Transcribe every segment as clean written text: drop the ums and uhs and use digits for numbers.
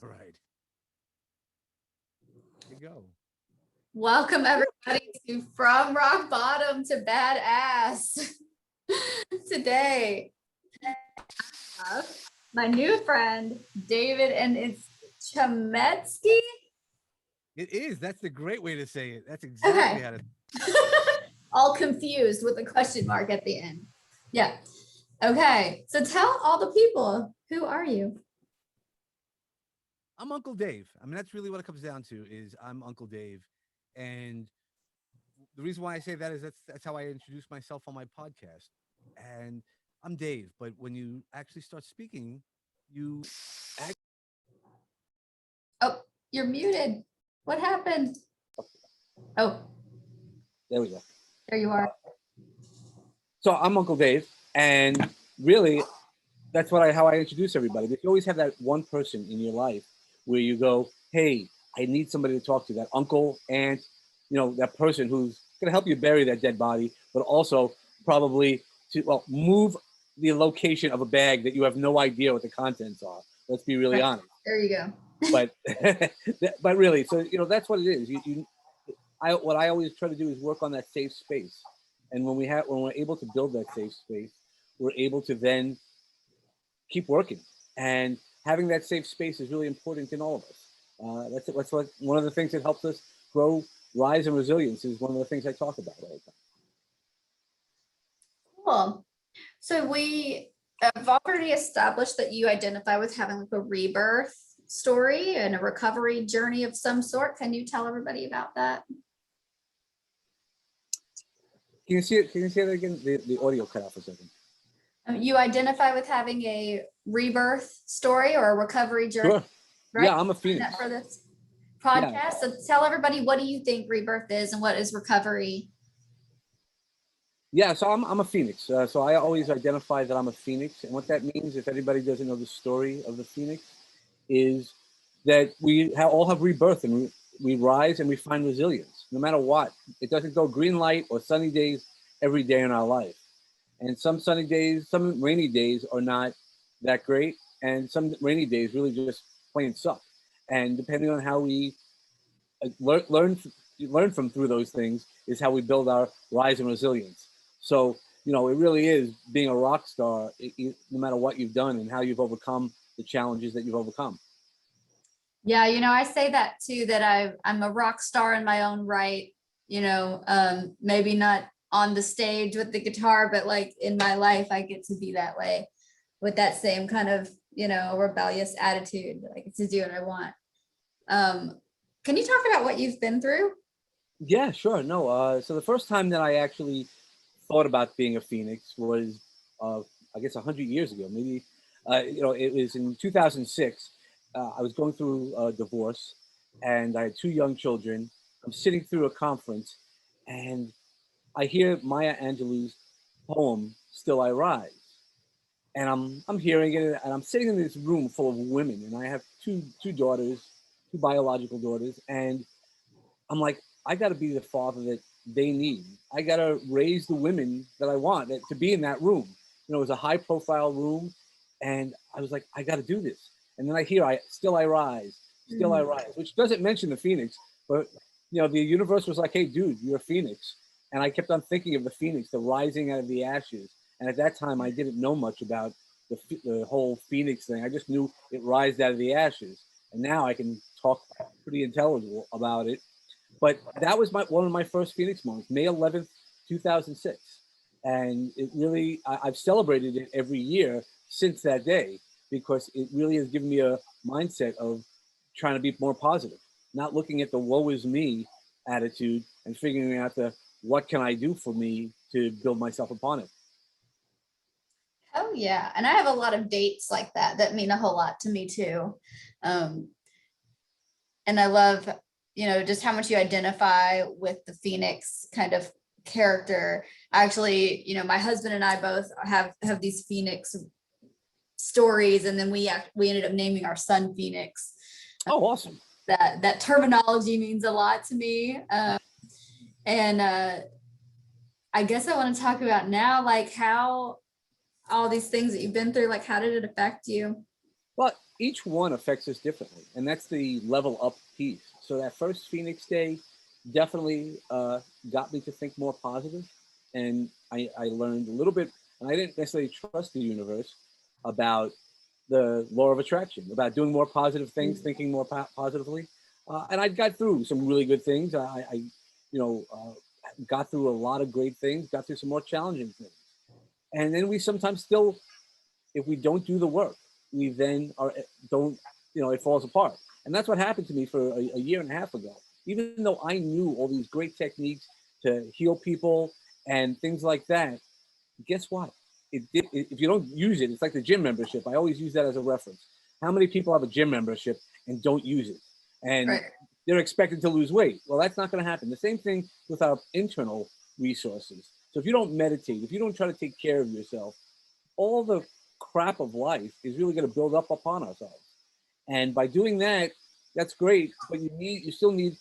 All right. Here you go. Welcome everybody to From Rock Bottom to Badass. Today, I have my new friend, David, and it's Chametzky. It is. That's the great way to say it. That's exactly how to. All confused with a question mark at the end. Yeah. Okay. So tell all the people, who are you? I'm Uncle Dave. I mean, that's really what it comes down to. Is I'm Uncle Dave, and the reason why I say that is that's how I introduce myself on my podcast. And I'm Dave, but when you actually start speaking, you act. Oh, you're muted. What happened? Oh, There we go. there you are. So I'm Uncle Dave, and really, that's how I introduce everybody. But you always have that one person in your life where you go, "Hey, I need somebody to talk to." That uncle, aunt, that person who's going to help you bury that dead body, but also probably to move the location of a bag that you have no idea what the contents are. Let's be really honest. There you go. But but really, so that's what it is. What I always try to do is work on that safe space, and when we're able to build that safe space, we're able to then keep working. And having that safe space is really important in all of us. That's what one of the things that helps us grow, rise, and resilience is one of the things I talk about all the time. Cool. So we have already established that you identify with having like a rebirth story and a recovery journey of some sort. Can you tell everybody about that? Can you see it? Can you say that again? The audio cut off for a second. You identify with having a rebirth story or a recovery journey. Sure. Right? Yeah, I'm a phoenix. For this podcast. Yeah. So tell everybody, what do you think rebirth is and what is recovery? Yeah, so I'm a phoenix. So I always identify that I'm a phoenix. And what that means, if anybody doesn't know the story of the phoenix, is that we all have rebirth, and we rise and we find resilience, no matter what. It doesn't go green light or sunny days every day in our life. And some sunny days, some rainy days are not that great. And some rainy days really just plain suck. And depending on how we learn from through those things is how we build our rise and resilience. So, it really is being a rock star, no matter what you've done and how you've overcome the challenges that you've overcome. Yeah, I say that too, that I'm a rock star in my own right, maybe not on the stage with the guitar, but like in my life, I get to be that way with that same kind of, rebellious attitude. I get to do what I want. Can you talk about what you've been through? Yeah, sure. No, so the first time that I actually thought about being a phoenix was, I guess, 100 years ago. Maybe, it was in 2006. I was going through a divorce, and I had 2 young children. I'm sitting through a conference, and I hear Maya Angelou's poem, "Still I Rise." And I'm hearing it, and I'm sitting in this room full of women, and I have two daughters, 2 biological daughters, and I'm like, I got to be the father that they need. I got to raise the women that I want to be in that room. It was a high-profile room, and I was like, I got to do this. And then I hear, "Still I rise, still I rise," which doesn't mention the phoenix, but the universe was like, "Hey, dude, you're a phoenix." And I kept on thinking of the phoenix, the rising out of the ashes. And at that time, I didn't know much about the whole phoenix thing. I just knew it rised out of the ashes. And now I can talk pretty intelligible about it. But that was one of my first phoenix moments, May 11th, 2006. And it really, I've celebrated it every year since that day, because it really has given me a mindset of trying to be more positive, not looking at the woe is me attitude and figuring out what can I do for me to build myself upon it. Oh yeah. And I have a lot of dates like that mean a whole lot to me too. And I love, just how much you identify with the phoenix kind of character. Actually, my husband and I both have these phoenix stories, and then we ended up naming our son Phoenix. Oh, awesome. That terminology means a lot to me. And I guess I want to talk about now, like how all these things that you've been through, like how did it affect you? Well, each one affects us differently, and that's the level up piece. So that first Phoenix day definitely got me to think more positive, and I learned a little bit, and I didn't necessarily trust the universe about the law of attraction, about doing more positive things, thinking more positively, and I got through some really good things. I you know, got through a lot of great things, got through some more challenging things, and then we sometimes still, if we don't do the work, we then don't, you know, it falls apart. And that's what happened to me for a year and a half ago. Even though I knew all these great techniques to heal people and things like that, guess what? If you don't use it, it's like the gym membership. I always use that as a reference. How many people have a gym membership and don't use it? And Right. they're expected to lose weight. Well, that's not going to happen. The same thing with our internal resources. So if you don't meditate, if you don't try to take care of yourself, all the crap of life is really going to build up upon ourselves. And by doing that, that's great, but you still need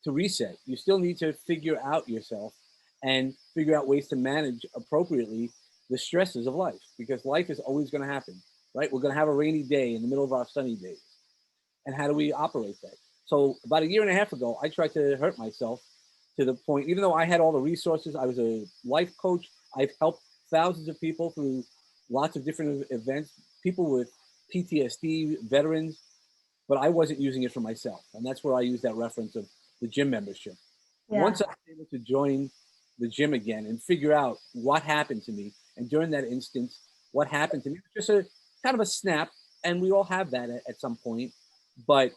to reset. You still need to figure out yourself and figure out ways to manage appropriately the stresses of life, because life is always going to happen, right? We're going to have a rainy day in the middle of our sunny days. And how do we operate that? So about a year and a half ago, I tried to hurt myself to the point, even though I had all the resources, I was a life coach. I've helped thousands of people through lots of different events, people with PTSD, veterans, but I wasn't using it for myself. And that's where I use that reference of the gym membership. Yeah. Once I was able to join the gym again and figure out what happened to me, and during that instance, what happened to me, just a kind of a snap, and we all have that at some point, but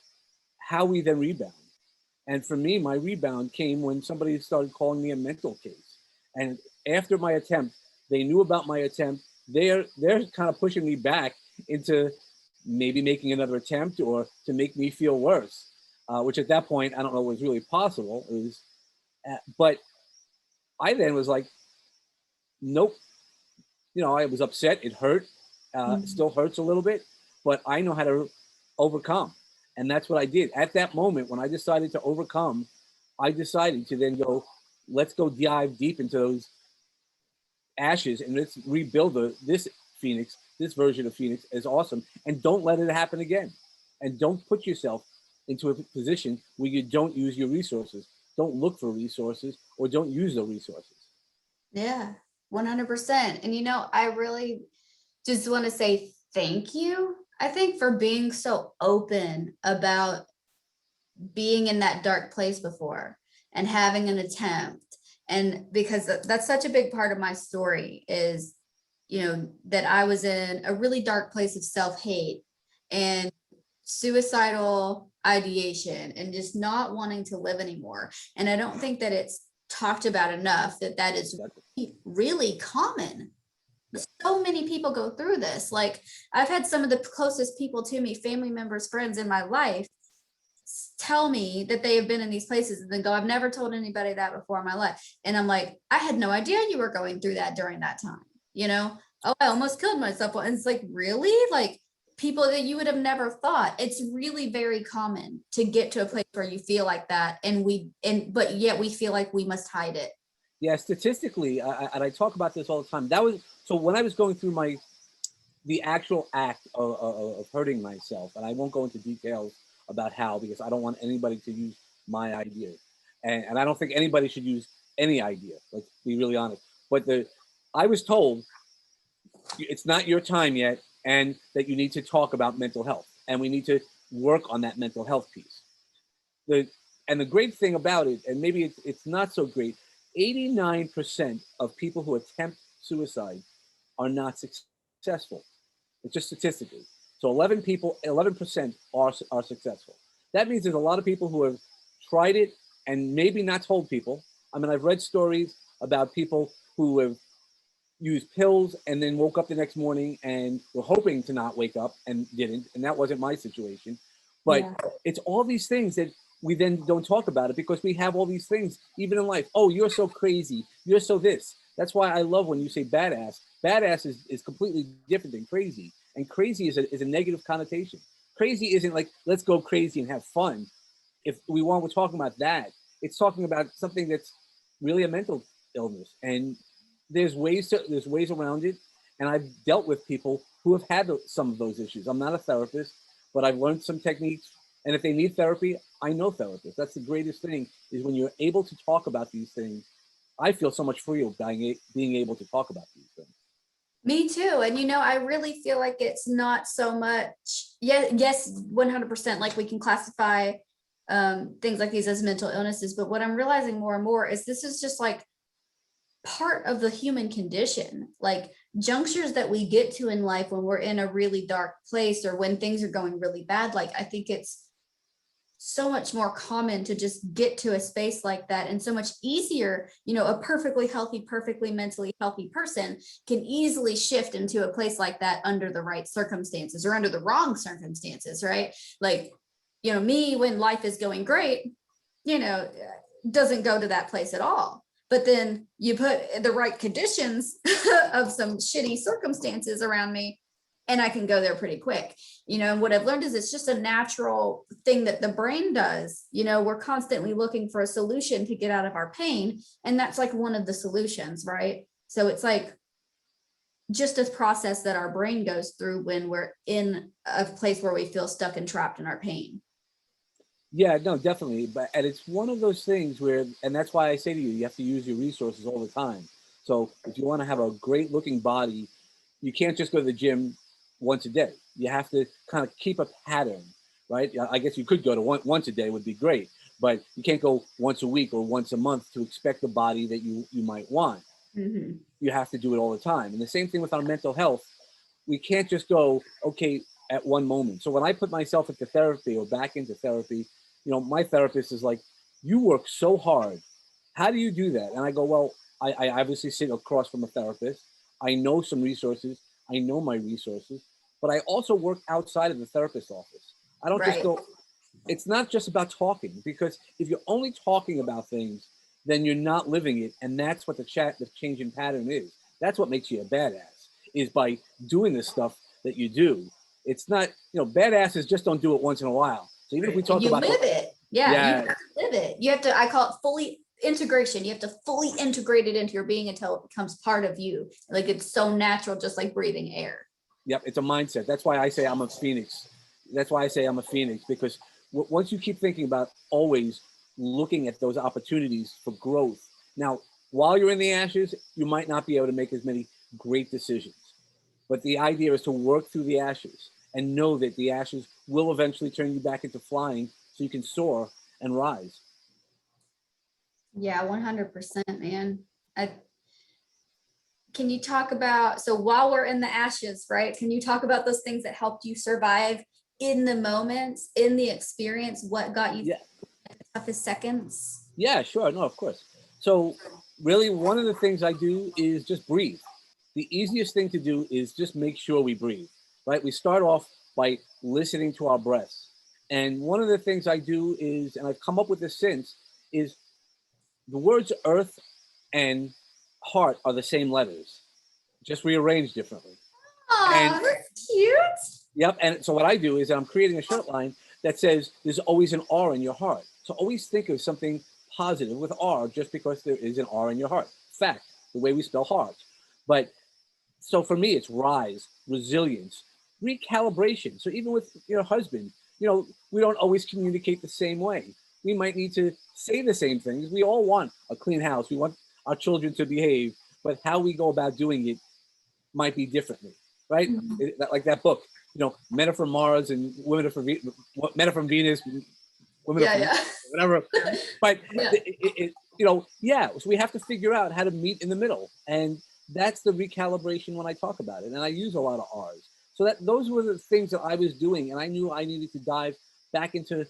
how we then rebound. And for me, my rebound came when somebody started calling me a mental case. And after my attempt, they knew about my attempt. They're kind of pushing me back into maybe making another attempt or to make me feel worse, which at that point, I don't know was really possible. It was, but I then was like, nope. You know, I was upset. It hurt. It still hurts a little bit, but I know how to overcome. And that's what I did. At that moment, when I decided to overcome, I decided to then go, let's go dive deep into those ashes and let's rebuild this Phoenix, this version of Phoenix is awesome. And don't let it happen again. And don't put yourself into a position where you don't use your resources. Don't look for resources or don't use the resources. Yeah, 100%. And I really just want to say thank you, I think, for being so open about being in that dark place before and having an attempt. And because that's such a big part of my story is, that I was in a really dark place of self-hate and suicidal ideation and just not wanting to live anymore. And I don't think that it's talked about enough that is really common. So many people go through this. Like, I've had some of the closest people to me, family members, friends in my life, tell me that they have been in these places and then go, I've never told anybody that before in my life. And I'm like, I had no idea you were going through that during that time. Oh, I almost killed myself. And it's like, really? Like, people that you would have never thought. It's really very common to get to a place where you feel like that. But yet we feel like we must hide it. Yeah, statistically, and I talk about this all the time. So when I was going through the actual act of hurting myself, and I won't go into details about how, because I don't want anybody to use my idea. And I don't think anybody should use any idea, let's be really honest. But I was told, it's not your time yet, and that you need to talk about mental health, and we need to work on that mental health piece. And the great thing about it, and maybe it's not so great, 89% of people who attempt suicide are not successful. It's just statistically. So 11% are successful. That means there's a lot of people who have tried it and maybe not told people. I mean, I've read stories about people who have used pills and then woke up the next morning and were hoping to not wake up and didn't. And that wasn't my situation. But It's all these things that we then don't talk about it because we have all these things, even in life. Oh, you're so crazy. You're so this. That's why I love when you say badass. Badass is completely different than crazy. And crazy is a negative connotation. Crazy isn't like, let's go crazy and have fun. If we're talking about that, it's talking about something that's really a mental illness. And there's ways around it. And I've dealt with people who have had some of those issues. I'm not a therapist. but I've learned some techniques. And if they need therapy, I know therapists. That's the greatest thing, is when you're able to talk about these things. I feel so much freer being able to talk about these things. Me too. And I really feel like it's not so much, yes, 100%, like we can classify things like these as mental illnesses, but what I'm realizing more and more is this is just like part of the human condition, like junctures that we get to in life when we're in a really dark place or when things are going really bad. Like, I think it's so much more common to just get to a space like that, and so much easier. A perfectly healthy, perfectly mentally healthy person can easily shift into a place like that under the right circumstances or under the wrong circumstances, right? Like, me, when life is going great, doesn't go to that place at all. But then you put the right conditions of some shitty circumstances around me, and I can go there pretty quick. And what I've learned is it's just a natural thing that the brain does. We're constantly looking for a solution to get out of our pain. And that's like one of the solutions, right? So it's like just a process that our brain goes through when we're in a place where we feel stuck and trapped in our pain. Yeah, no, definitely. And it's one of those things where, and that's why I say to you, you have to use your resources all the time. So if you want to have a great looking body, you can't just go to the gym once a day. You have to kind of keep a pattern, right? I guess you could go to once a day would be great, but you can't go once a week or once a month to expect the body that you might want. Mm-hmm. You have to do it all the time. And the same thing with our mental health. We can't just go, okay, at one moment. So when I put myself into therapy or back into therapy, my therapist is like, you work so hard. How do you do that? And I go, well, I obviously sit across from a therapist. I know some resources. I know my resources, but I also work outside of the therapist's office. I don't just go, it's not just about talking, because if you're only talking about things, then you're not living it. And that's what the change in pattern is. That's what makes you a badass, is by doing the stuff that you do. It's not, badasses just don't do it once in a while. So even if we talk about it, you have to live it. You have to, I call it fully integration. You have to fully integrate it into your being until it becomes part of you. Like, it's so natural, just like breathing air. Yep, it's a mindset. That's why I say I'm a phoenix. That's why I say I'm a phoenix, because once you keep thinking about always looking at those opportunities for growth. Now, while you're in the ashes, you might not be able to make as many great decisions. But the idea is to work through the ashes and know that the ashes will eventually turn you back into flying so you can soar and rise. Yeah, 100%, man. Can you talk about, so while we're in the ashes, right? Can you talk about those things that helped you survive in the moments, in the experience? What got you the toughest seconds? Yeah, sure. No, of course. So really, one of the things I do is just breathe. The easiest thing to do is just make sure we breathe, right? We start off by listening to our breaths. And one of the things I do is, and I've come up with this since, is the words earth and heart are the same letters, just rearranged differently. Oh, that's cute. Yep. And so what I do is I'm creating a shirt line that says there's always an R in your heart. So always think of something positive with R, just because there is an R in your heart. Fact, the way we spell heart. But so for me, it's rise, resilience, recalibration. So even with your husband, we don't always communicate the same way. We might need to say the same things. We all want a clean house. We want our children to behave, but how we go about doing it might be differently, right? Mm-hmm. Like that book, Men are from Mars and women are from men are from Venus, women are from whatever. But so we have to figure out how to meet in the middle, and that's the recalibration when I talk about it. And I use a lot of R's. So those were the things that I was doing, and I knew I needed to dive back into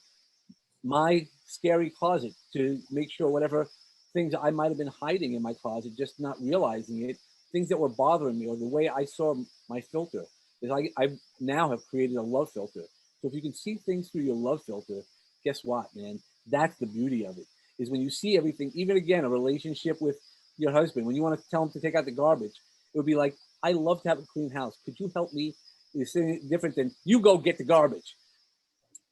my scary closet to make sure whatever things I might have been hiding in my closet, just not realizing it, things that were bothering me, or the way I saw my filter, is I now have created a love filter. So if you can see things through your love filter, guess what, man? That's the beauty of it, is when you see everything, even again, a relationship with your husband, when you want to tell him to take out the garbage, it would be like, I love to have a clean house. Could you help me? It's different than you go get the garbage.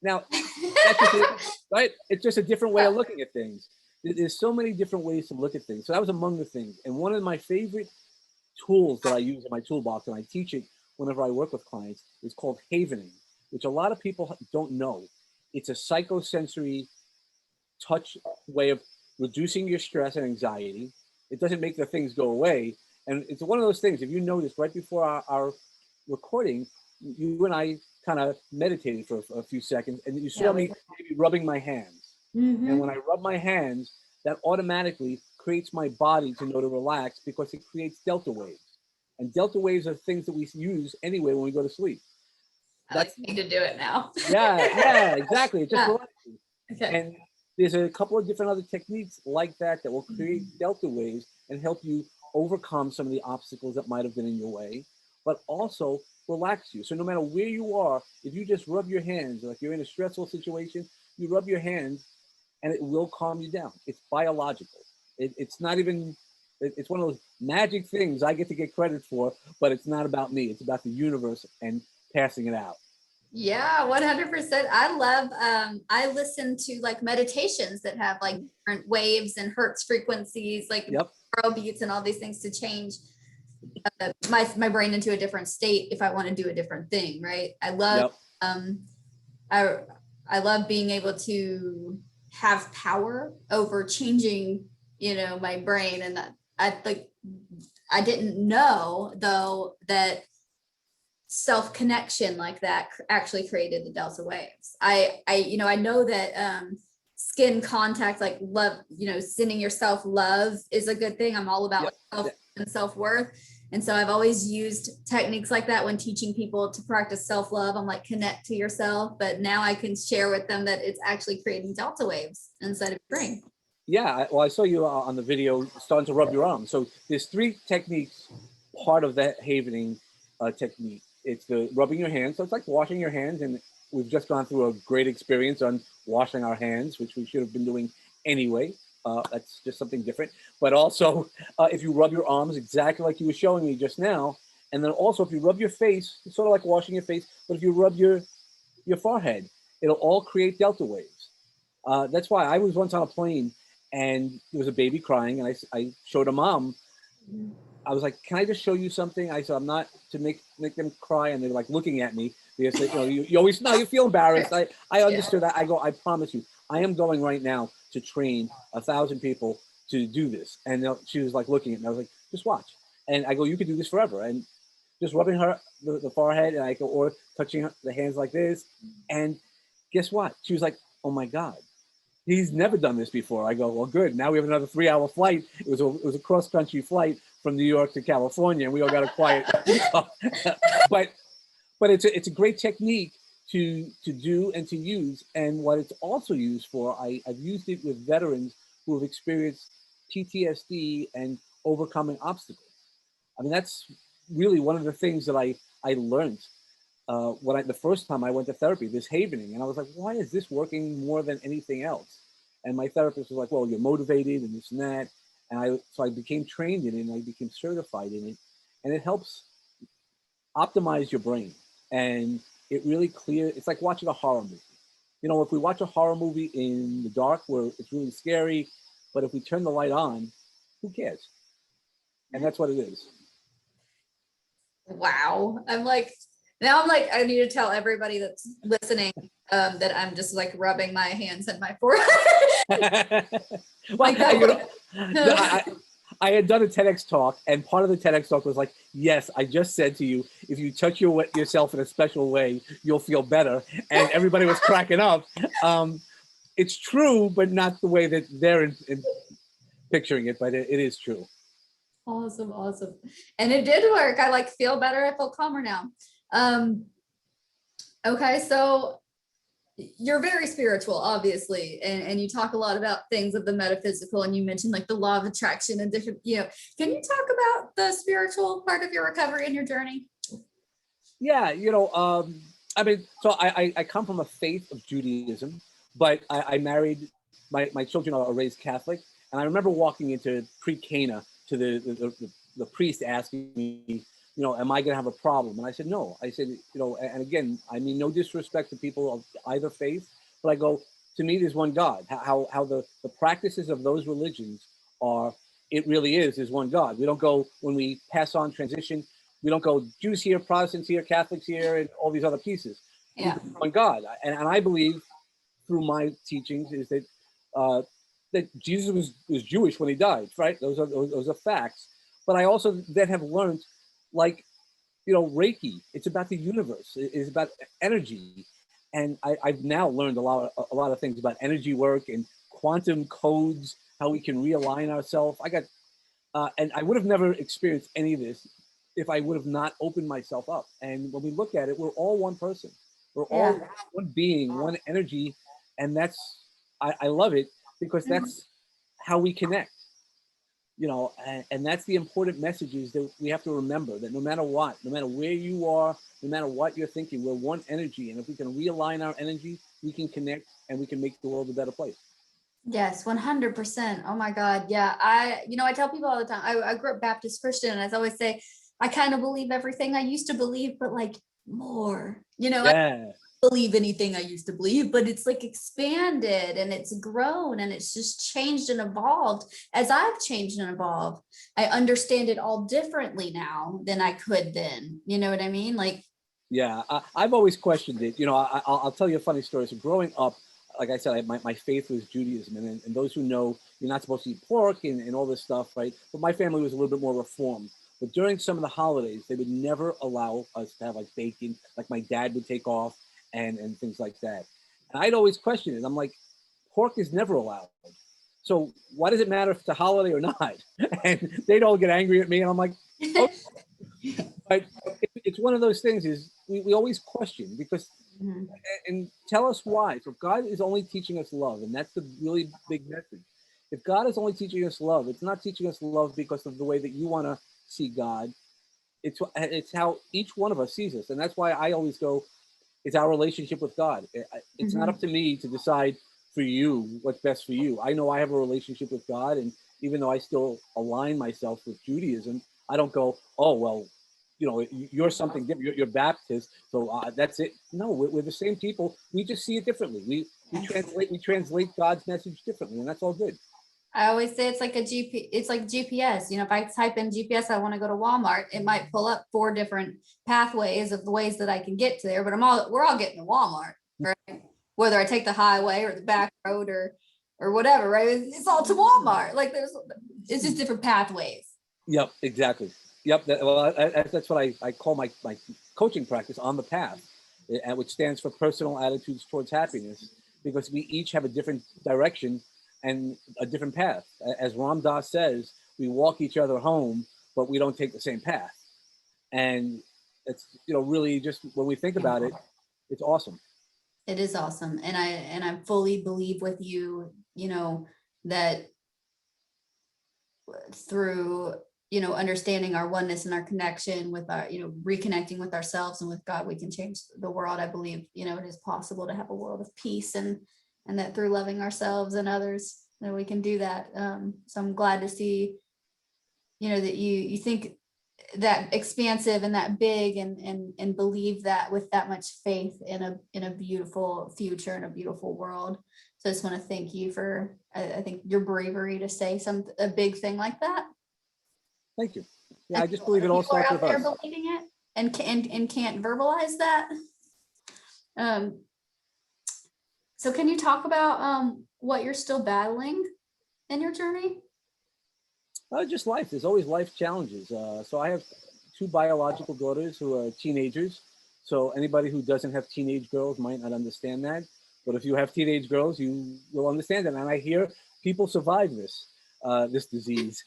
Now, that's just right? It's just a different way of looking at things. There's so many different ways to look at things. So that was among the things. And one of my favorite tools that I use in my toolbox, and I teach it whenever I work with clients, is called havening. which a lot of people don't know. It's a psychosensory touch way of reducing your stress and anxiety. It doesn't make the things go away. And it's one of those things, if you notice right before our recording, you and I kind of meditated for a few seconds, and you saw me maybe rubbing my hands. And when I rub my hands, that automatically creates my body to know to relax because it creates delta waves. And delta waves are things that we use anyway when we go to sleep. I need to do it now. Yeah, exactly. It just relaxes. Okay. And there's a couple of different other techniques like that that will create delta waves and help you overcome some of the obstacles that might have been in your way, but also relax you. So no matter where you are, if you just rub your hands, like you're in a stressful situation, you rub your hands and it will calm you down. It's biological. It's not even, it's one of those magic things I get to get credit for, but it's not about me. It's about the universe and passing it out. Yeah, 100%. I love, I listen to like meditations that have like different waves and hertz frequencies, like neural beats and all these things to change my brain into a different state if I want to do a different thing, right? I love, I love being able to have power over changing, you know, my brain. And that I didn't know though that self-connection like that actually created the delta waves. I know that skin contact, like love, you know, sending yourself love is a good thing. I'm all about self and self-worth. And so I've always used techniques like that when teaching people to practice self-love. I'm like, connect to yourself. But now I can share with them that it's actually creating delta waves inside of your brain. Yeah, well, I saw you on the video starting to rub your arm. So there's 3 techniques, part of that havening technique. It's the rubbing your hands. So it's like washing your hands. And we've just gone through a great experience on washing our hands, which we should have been doing anyway. That's just something different. But also, if you rub your arms, exactly like you were showing me just now. And then also, if you rub your face, it's sort of like washing your face. But if you rub your forehead, it'll all create delta waves. That's why I was once on a plane and there was a baby crying. And I showed a mom. I was like, can I just show you something? I said, I'm not to make them cry. And they're like looking at me. They said, you know, you always know you feel embarrassed. I understood that. I go, I promise you, I am going right now to train 1,000 people to do this. And she was like looking at me. I was like, just watch. And I go, you could do this forever. And just rubbing her the forehead, and I go, or touching the hands like this. And guess what? She was like, oh my God, he's never done this before. I go, well, good. Now we have another 3-hour flight. It was a cross-country flight from New York to California, and we all got a quiet. But it's a great technique to do and to use. And what it's also used for, I've used it with veterans who have experienced PTSD and overcoming obstacles. I mean, that's really one of the things that I learned the first time I went to therapy, this havening. And I was like, why is this working more than anything else? And my therapist was like, well, you're motivated and this and that. And so I became trained in it, and I became certified in it. And it helps optimize your brain. And it really it's like watching a horror movie. You know, if we watch a horror movie in the dark where it's really scary, but if we turn the light on, who cares? And that's what it is. Wow. I'm like, I need to tell everybody that's listening that I'm just like rubbing my hands and my forehead. I had done a TEDx talk, and part of the TEDx talk was like, yes, I just said to you, if you touch yourself in a special way, you'll feel better. And everybody was cracking up. It's true, but not the way that they're in picturing it, but it is true. Awesome. And it did work. I like feel better. I feel calmer now. Okay. So you're very spiritual, obviously, and you talk a lot about things of the metaphysical, and you mentioned like the law of attraction and different, you know, can you talk about the spiritual part of your recovery and your journey? Yeah, you know, I mean, so I come from a faith of Judaism, but I married, my children are raised Catholic, and I remember walking into pre-Cana to the priest asking me, you know, am I going to have a problem? And I said, no. I said, you know, and again, I mean, no disrespect to people of either faith, but I go, to me, there's one God. How the practices of those religions are, it really is one God. We don't go, when we pass on transition, we don't go Jews here, Protestants here, Catholics here, and all these other pieces. Yeah. on God. And I believe through my teachings is that that Jesus was Jewish when he died, right? Those are facts. But I also then have learned, like, Reiki. It's about the universe. It's about energy, and I've now learned a lot of things about energy work and quantum codes, how we can realign ourselves. And I would have never experienced any of this if I would have not opened myself up. And when we look at it, we're all one person. We're all one being, one energy, and I love it because that's how we connect. And that's the important messages that we have to remember, that no matter what, no matter where you are, no matter what you're thinking, we're one energy. And if we can realign our energy, we can connect and we can make the world a better place. Yes, 100%. Oh my God. Yeah. I tell people all the time, I grew up Baptist Christian, and I always say, I kind of believe everything I used to believe, but like more, Yeah. I believe anything I used to believe, but it's like expanded and it's grown and it's just changed and evolved. As I've changed and evolved, I understand it all differently now than I could then. You know what I mean? Like, Yeah, I've always questioned it. I'll tell you a funny story. So growing up, like I said, my faith was Judaism. And those who know, you're not supposed to eat pork and all this stuff, right? But my family was a little bit more reformed. But during some of the holidays, they would never allow us to have like bacon, like my dad would take off and things like that. And I'd always question it. I'm like, pork is never allowed. So why does it matter if it's a holiday or not? And they'd all get angry at me. And I'm like, oh. But it's one of those things is we always question because, and tell us why. So God is only teaching us love, and that's the really big message. If God is only teaching us love, it's not teaching us love because of the way that you want to see God. It's how each one of us sees us, and that's why I always go, it's our relationship with God. It's not up to me to decide for you what's best for you. I know I have a relationship with God, and even though I still align myself with Judaism, I don't go, oh, well, you're something different. You're Baptist, so that's it. No, we're the same people. We just see it differently. We translate God's message differently, and that's all good. I always say it's like it's like GPS. If I type in GPS, I want to go to Walmart, it might pull up 4 different pathways of the ways that I can get to there, but we're all getting to Walmart, right? Whether I take the highway or the back road or whatever, right? It's all to Walmart. Like it's just different pathways. Yep, exactly. Yep. That's what I call my coaching practice, On the Path, which stands for Personal Attitudes Towards Happiness, because we each have a different direction and a different path. As Ram Dass says, we walk each other home, but we don't take the same path. And it's, really just when we think about it, it's awesome. It is awesome. And I fully believe with you, that through, understanding our oneness and our connection with our, reconnecting with ourselves and with God, we can change the world. I believe, it is possible to have a world of peace and that through loving ourselves and others, that we can do that. So I'm glad to see, that you think that expansive and that big and believe that with that much faith in a beautiful future and a beautiful world. So I just want to thank you for, I think, your bravery to say a big thing like that. Thank you. Yeah, I just believe it all starts with us. Believing it and can't verbalize that. So can you talk about what you're still battling in your journey? Just life. There's always life challenges. So I have 2 biological daughters who are teenagers. So anybody who doesn't have teenage girls might not understand that. But if you have teenage girls, you will understand that. And I hear people survive this disease.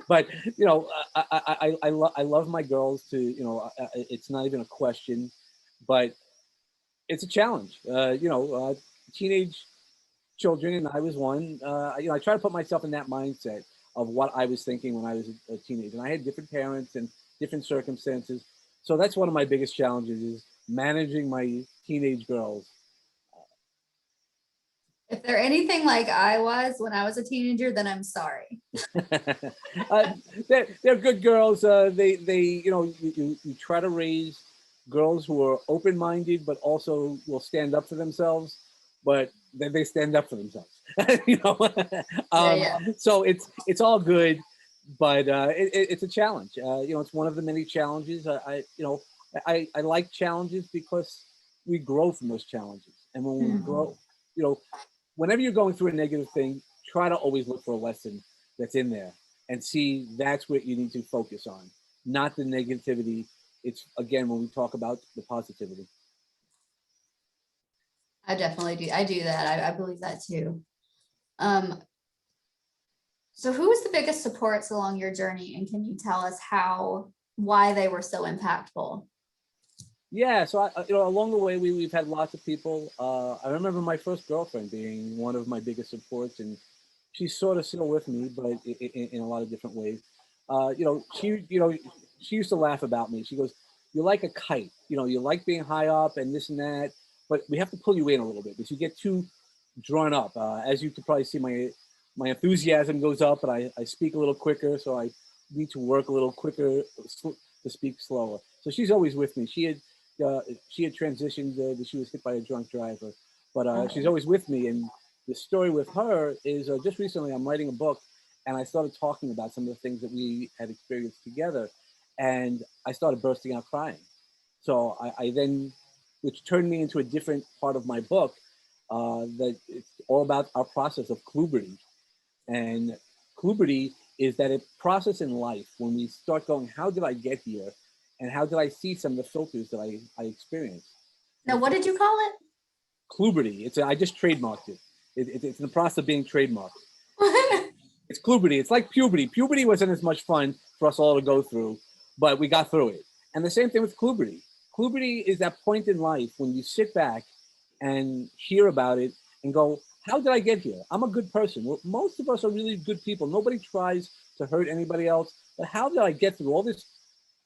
But I love my girls to it's not even a question, but it's a challenge. Teenage children, and I was one. I try to put myself in that mindset of what I was thinking when I was a teenager. And I had different parents and different circumstances. So that's one of my biggest challenges is managing my teenage girls. If they're anything like I was when I was a teenager, then I'm sorry. They're good girls. You try to raise girls who are open-minded, but also will stand up for themselves. But then they stand up for themselves. So it's all good, but it's a challenge. It's one of the many challenges. I like challenges because we grow from those challenges. And when we Mhm. grow, you know, whenever you're going through a negative thing, try to always look for a lesson that's in there and see that's what you need to focus on, not the negativity. It's again, when we talk about the positivity. I definitely do. I do that. I believe that too. Um, so who was the biggest supports along your journey? And can you tell us why they were so impactful? Yeah, so you know, along the way, we've had lots of people. I remember my first girlfriend being one of my biggest supports, and she's sort of still with me, but in a lot of different ways. You know, she used to laugh about me. She goes, "You're like a kite. You know, you like being high up and this and that, but we have to pull you in a little bit because you get too drawn up. As you could probably see, my enthusiasm goes up, and I speak a little quicker, so I need to work a little quicker to speak slower. So she's always with me. She had transitioned. She was hit by a drunk driver, but she's always with me. And the story with her is just recently I'm writing a book, and I started talking about some of the things that we had experienced together, and I started bursting out crying. So I then, which turned me into a different part of my book, that it's all about our process of kluberty. And kluberty is that a process in life when we start going, how did I get here? And how did I see some of the filters that I experienced? Now, what did you call Kluberty. I just trademarked it. It's in the process of being trademarked. it? It's kluberty. It's like puberty. Puberty wasn't as much fun for us all to go through, but we got through it. And the same thing with kluberty. Kluberty is that point in life when you sit back and hear about it and go, how did I get here? I'm a good person. Well, most of us are really good people. Nobody tries to hurt anybody else. But how did I get through all this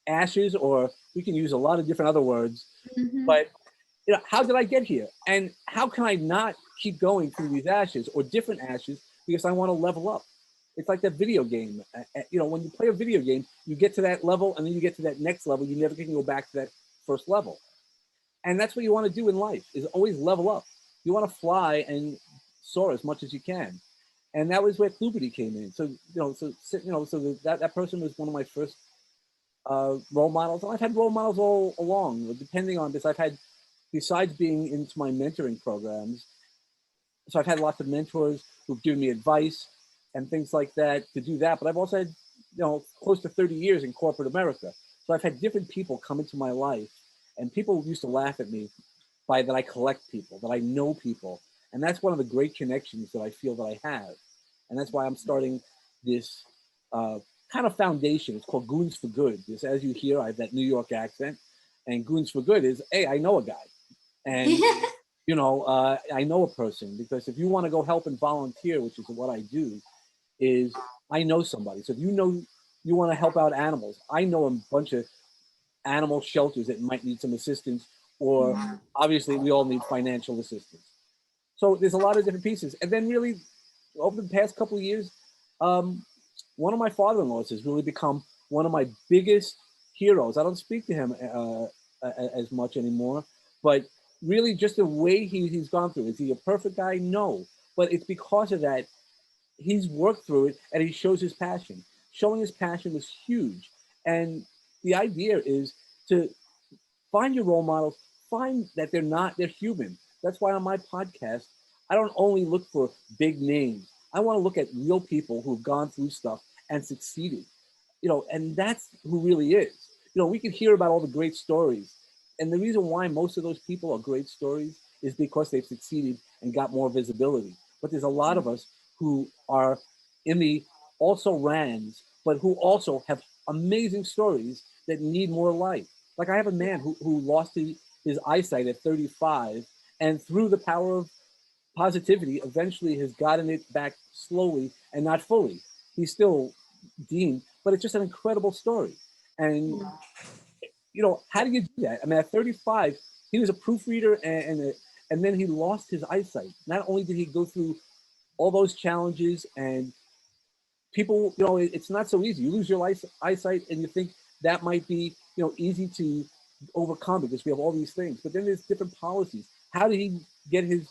ashes, or we can use a lot of different other words, Mhm. but you know, how did I get here? And how can I not keep going through these ashes or different ashes because I want to level up? It's like that video game. You know, when you play a video game, you get to that level and then you get to that next level. You never can go back to that first level. And that's what you want to do in life, is always level up. You want to fly and soar as much as you can. And that was where Kluberty came in. So, so that person was one of my first role models. And I've had role models all along, depending on this. I've had, besides being into my mentoring programs, so I've had lots of mentors who've given me advice and things like that to do that. But I've also had, close to 30 years in corporate America. So I've had different people come into my life, and people used to laugh at me by that I collect people, that I know people. And that's one of the great connections that I feel that I have. And that's why I'm starting this kind of foundation. It's called Goons for Good. Because as you hear, I have that New York accent. And Goons for Good is, hey, I know a guy. And, I know a person. Because if you want to go help and volunteer, which is what I do, is I know somebody. So if you want to help out animals, I know a bunch of animal shelters that might need some assistance, or obviously we all need financial assistance. So there's a lot of different pieces. And then really over the past couple of years, one of my father-in-laws has really become one of my biggest heroes. I don't speak to him as much anymore, but really just the way he's gone through. Is he a perfect guy? No. But it's because of that, he's worked through it and he shows his passion. Showing his passion was huge. And the idea is to find your role models, find that they're human. That's why on my podcast, I don't only look for big names. I want to look at real people who've gone through stuff and succeeded, and that's who really is. We can hear about all the great stories. And the reason why most of those people are great stories is because they've succeeded and got more visibility. But there's a lot of us who are in the also rans, but who also have amazing stories that need more light. Like I have a man who lost his eyesight at 35, and through the power of positivity, eventually has gotten it back slowly and not fully. He's still deemed, but it's just an incredible story. And how do you do that? I mean, at 35, he was a proofreader, and then he lost his eyesight. Not only did he go through all those challenges, and people, it's not so easy. You lose your eyesight, and you think that might be, easy to overcome because we have all these things. But then there's different policies. How did he get his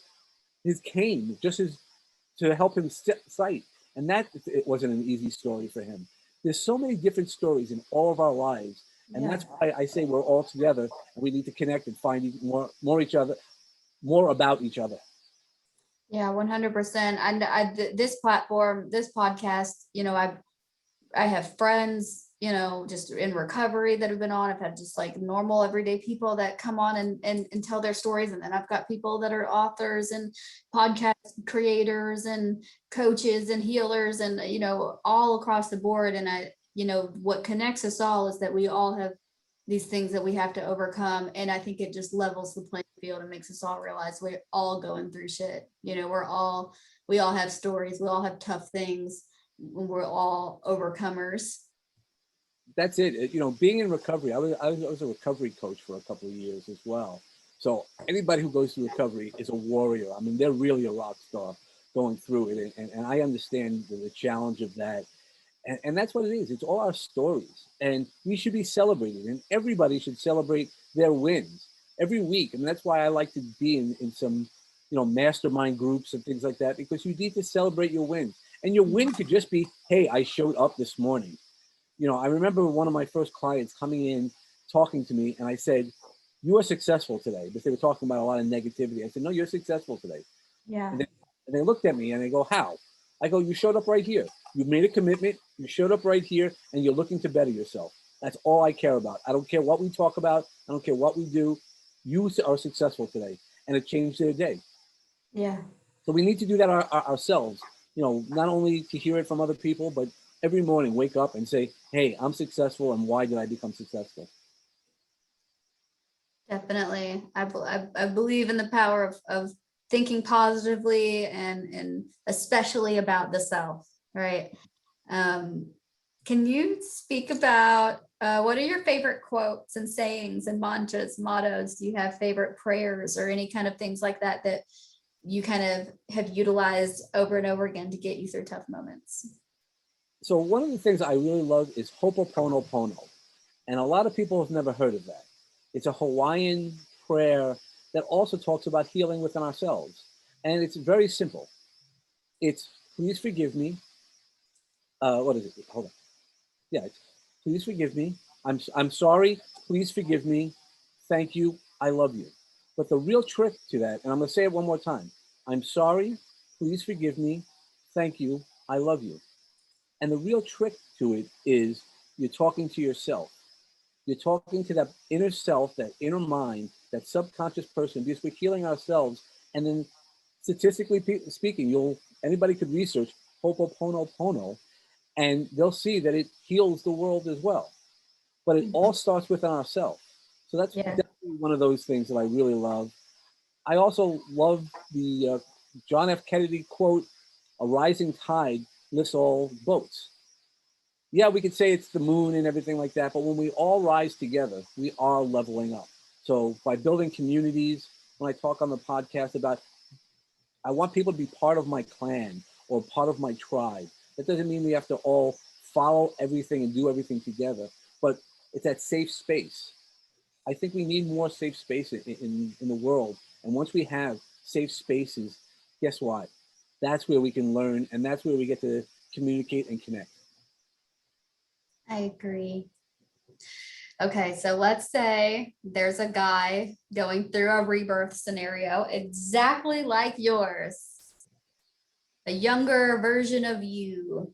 cane to help him sight? And that it wasn't an easy story for him. There's so many different stories in all of our lives And Yeah. that's why I say we're all together and we need to connect and find more each other, more about each other. Yeah, 100%. And this platform, this podcast, you know, I have friends, you know, just in recovery that have been on. I've had just like normal everyday people that come on and tell their stories. And then I've got people that are authors and podcast creators and coaches and healers and, you know, all across the board. And you know, what connects us all is that we all have these things that we have to overcome. And I think it just levels the playing field and makes us all realize we're all going through shit. You know, we all have stories, we all have tough things. We're all overcomers. That's it. You know, being in recovery, I was a recovery coach for a couple of years as well. So anybody who goes through recovery is a warrior. I mean, they're really a rock star going through it. And I understand the challenge of that. And that's what it is. It's all our stories. And we should be celebrated. And everybody should celebrate their wins every week. And that's why I like to be in some, you know, mastermind groups and things like that, because you need to celebrate your wins. And your win could just be, hey, I showed up this morning. You know, I remember one of my first clients coming in, talking to me, and I said, you are successful today. Because they were talking about a lot of negativity. I said, no, you're successful today. Yeah. And they looked at me and they go, how? I go, you showed up right here. You made a commitment. You showed up right here and you're looking to better yourself. That's all I care about. I don't care what we talk about. I don't care what we do. You are successful today. And it changed their day. Yeah. So we need to do that ourselves, you know, not only to hear it from other people, but every morning wake up and say, hey, I'm successful. And why did I become successful? Definitely. I believe in the power of thinking positively and especially about the self, right? Can you speak about what are your favorite quotes and sayings and mantras, mottos? Do you have favorite prayers or any kind of things like that that you kind of have utilized over and over again to get you through tough moments? So one of the things I really love is Ho'oponopono. And a lot of people have never heard of that. It's a Hawaiian prayer that also talks about healing within ourselves. And it's very simple. It's, please forgive me. What is it? Hold on. Yeah, it's, please forgive me. I'm sorry. Please forgive me. Thank you. I love you. But the real trick to that, and I'm going to say it one more time. I'm sorry. Please forgive me. Thank you. I love you. And the real trick to it is you're talking to yourself. You're talking to that inner self, that inner mind, that subconscious person, because we're healing ourselves. And then statistically speaking, anybody could research Ho'oponopono, and they'll see that it heals the world as well. But it all starts within ourselves. So that's definitely one of those things that I really love. I also love the John F. Kennedy quote, a rising tide lifts all boats. Yeah, we could say it's the moon and everything like that, but when we all rise together, we are leveling up. So by building communities, when I talk on the podcast about, I want people to be part of my clan or part of my tribe. That doesn't mean we have to all follow everything and do everything together, but it's that safe space. I think we need more safe space in the world. And once we have safe spaces, guess what? That's where we can learn, and that's where we get to communicate and connect. I agree. Okay, so let's say there's a guy going through a rebirth scenario exactly like yours, a younger version of you.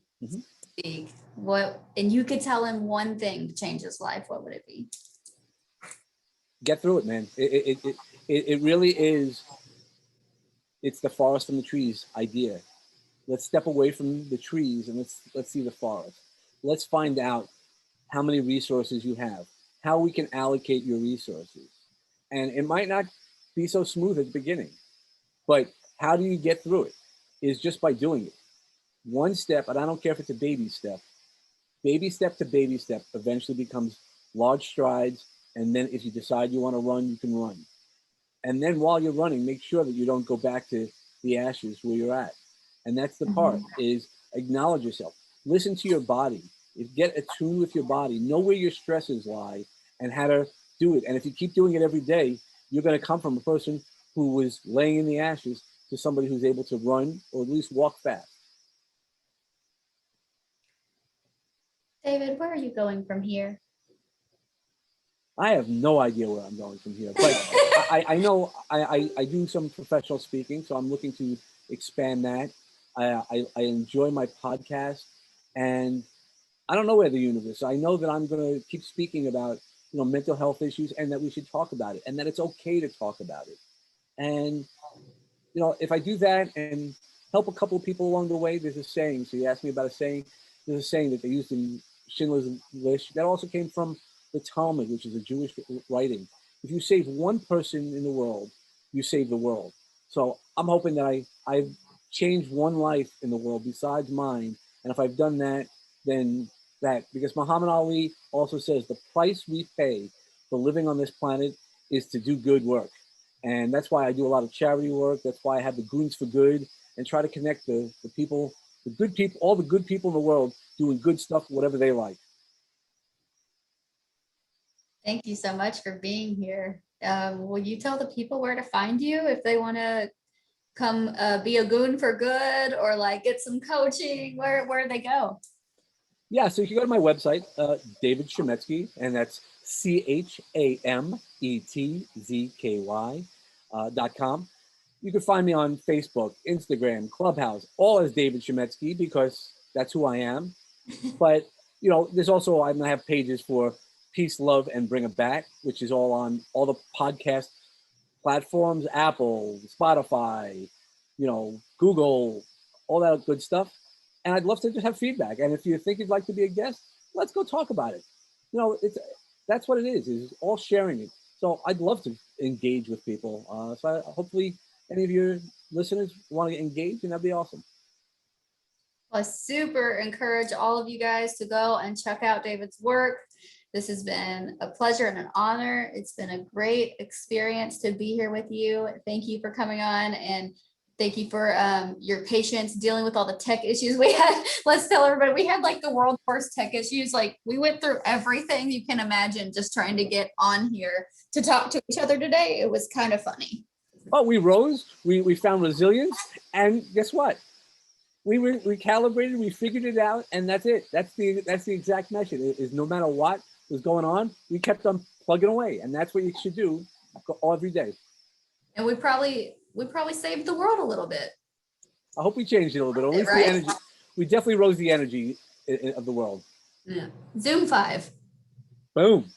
Speak. What, and you could tell him one thing to change his life, what would it be? Get through it, man. It really is. It's the forest and the trees idea. Let's step away from the trees and let's see the forest. Let's find out how many resources you have, how we can allocate your resources. And it might not be so smooth at the beginning, but how do you get through it? Is just by doing it. One step, and I don't care if it's a baby step to baby step eventually becomes large strides. And then if you decide you want to run, you can run. And then while you're running, make sure that you don't go back to the ashes where you're at. And that's the part, is acknowledge yourself. Listen to your body. Get attuned with your body. Know where your stresses lie and how to do it. And if you keep doing it every day, you're going to come from a person who was laying in the ashes to somebody who's able to run or at least walk fast. David, where are you going from here? I have no idea where I'm going from here, but I know I do some professional speaking, so I'm looking to expand that. I enjoy my podcast, and I don't know where the universe. I know that I'm going to keep speaking about mental health issues, and that we should talk about it, and that it's okay to talk about it. And if I do that and help a couple of people along the way, there's a saying. So you asked me about a saying. There's a saying that they used in Schindler's List that also came from the Talmud, which is a Jewish writing. If you save one person in the world, you save the world. So I'm hoping that I've changed one life in the world besides mine. And if I've done that, then that, because Muhammad Ali also says the price we pay for living on this planet is to do good work. And that's why I do a lot of charity work. That's why I have the Goons for Good and try to connect the people, the good people, all the good people in the world doing good stuff, whatever they like. Thank you so much for being here. Will you tell the people where to find you if they want to come be a goon for good or like get some coaching? Where they go? Yeah, so you can go to my website, David Chametzky, and that's Chametzky.com. You can find me on Facebook, Instagram, Clubhouse, all as David Chametzky, because that's who I am. But, there's also, I'm going to have pages for Peace, Love, and Bring It Back, which is all on all the podcast platforms, Apple, Spotify, Google, all that good stuff. And I'd love to just have feedback. And if you think you'd like to be a guest, let's go talk about it. That's what it is all sharing it. So I'd love to engage with people. Hopefully any of your listeners want to engage, and that'd be awesome. I super encourage all of you guys to go and check out David's work. This has been a pleasure and an honor. It's been a great experience to be here with you. Thank you for coming on, and thank you for your patience dealing with all the tech issues we had. Let's tell everybody, we had like the world's worst tech issues. Like we went through everything you can imagine just trying to get on here to talk to each other today. It was kind of funny. Oh, we rose, we found resilience, and guess what? We recalibrated, we figured it out, and that's it. That's the exact message. Is no matter what was going on, we kept on plugging away, and that's what you should do every day. And we probably saved the world a little bit. I hope we changed it a little bit. At least right? The energy. We definitely rose the energy of the world. Yeah. Zoom 5. Boom.